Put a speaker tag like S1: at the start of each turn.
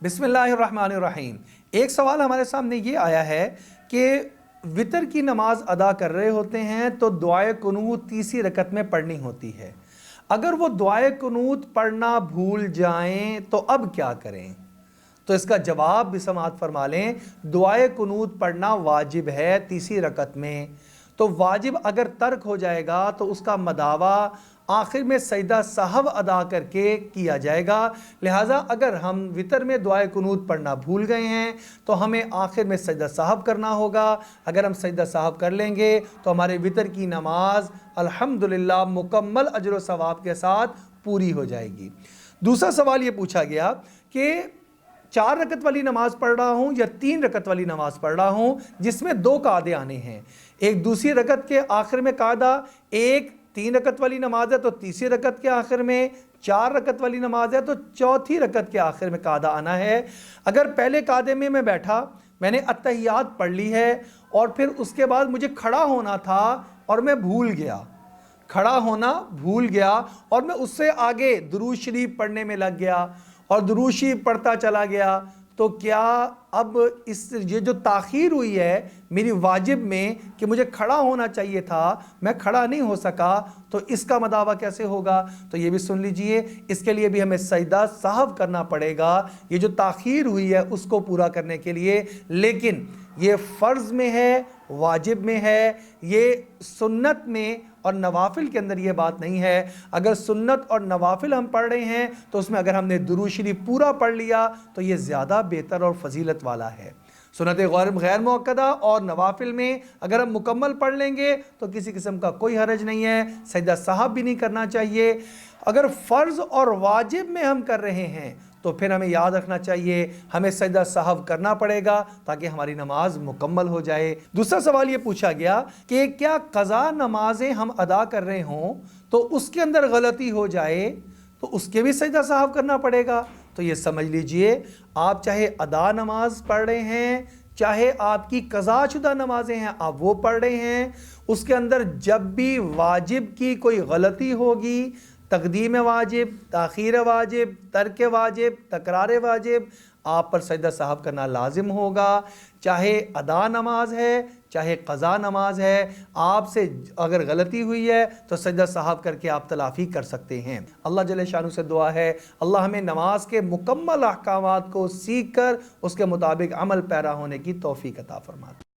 S1: बिस्मिल्लाहिर्रहमानिर्रहीम। एक सवाल हमारे सामने ये आया है कि वितर की नमाज अदा कर रहे होते हैं तो दुआए कुनूत तीसरी रकत में पढ़नी होती है। अगर वो दुआए कुनूत पढ़ना भूल जाएं तो अब क्या करें? तो इसका जवाब भी समाअत फरमा लें। दुआए कुनूत पढ़ना वाजिब है तीसरी रकत में, तो वाजिब अगर तर्क हो जाएगा तो उसका मदावा आखिर में सजदा सहव अदा करके किया जाएगा। लिहाजा अगर हम वितर में दुआए कुनूत पढ़ना भूल गए हैं तो हमें आखिर में सजदा सहव करना होगा। अगर हम सजदा सहव कर लेंगे तो हमारे वितर की नमाज अल्हम्दुलिल्लाह मुकम्मल अजर व सवाब के साथ पूरी हो जाएगी। दूसरा सवाल ये पूछा गया कि 4 रकत वाली नमाज पढ़ रहा हूँ या 3 रकत वाली नमाज पढ़ रहा हूँ जिसमें 2 कादे आने हैं। एक दूसरी रकत के आखिर में कादा, एक 3 रकत वाली नमाज है तो तीसरी रकत के आखिर में, 4 रकत वाली नमाज है तो चौथी रकत के आखिर में कादा आना है। अगर पहले कादे में मैं बैठा, मैंने अत्तहियात पढ़ ली है और फिर उसके बाद मुझे खड़ा होना था और मैं भूल गया, खड़ा होना भूल गया और मैं उससे आगे दुरूद शरीफ पढ़ने में लग गया और दुरूद शरीफ पढ़ता चला गया, तो क्या अब ये जो ताख़ीर हुई है मेरी वाजिब में कि मुझे खड़ा होना चाहिए था, मैं खड़ा नहीं हो सका, तो इसका मदावा कैसे होगा? तो ये भी सुन लीजिए, इसके लिए भी हमें सजदा सहव करना पड़ेगा ये जो ताख़ीर हुई है उसको पूरा करने के लिए। लेकिन ये फ़र्ज़ में है, वाजिब में है, ये सुन्नत में और नवाफिल के अंदर ये बात नहीं है। अगर सुन्नत और नवाफिल हम पढ़ रहे हैं तो उसमें अगर हमने दुरूद शरीफ पूरा पढ़ लिया तो ये ज़्यादा बेहतर और फजीलत वाला है। सुन्नत गैर मुअक्कदा और नवाफिल में अगर हम मुकम्मल पढ़ लेंगे तो किसी किस्म का कोई हरज नहीं है, सजदा साहब भी नहीं करना चाहिए। अगर फ़र्ज़ और वाजिब में हम कर रहे हैं तो फिर हमें याद रखना चाहिए हमें सजदा सहव करना पड़ेगा ताकि हमारी नमाज मुकम्मल हो जाए। दूसरा सवाल ये पूछा गया कि क्या क़ज़ा नमाजें हम अदा कर रहे हों तो उसके अंदर गलती हो जाए तो उसके भी सजदा सहव करना पड़ेगा? तो ये समझ लीजिए, आप चाहे अदा नमाज पढ़ रहे हैं, चाहे आपकी क़ज़ा शुदा नमाजें हैं आप वो पढ़ रहे हैं, उसके अंदर जब भी वाजिब की कोई गलती होगी, तक़दीम वाजिब, ताख़ीर वाजिब, तर्क वाजिब, तकरार वाजिब, आप पर सजदा सहव करना लाजिम होगा। चाहे अदा नमाज है चाहे क़ज़ा नमाज है, आपसे अगर गलती हुई है तो सजदा सहव करके आप तलाफ़ी कर सकते हैं। अल्लाह जल्ले शानु से दुआ है अल्लाह हमें नमाज के मुकम्मल अहकामात को सीख कर उसके मुताबिक अमल पैरा होने की तौफ़ीक़ अता फरमाए।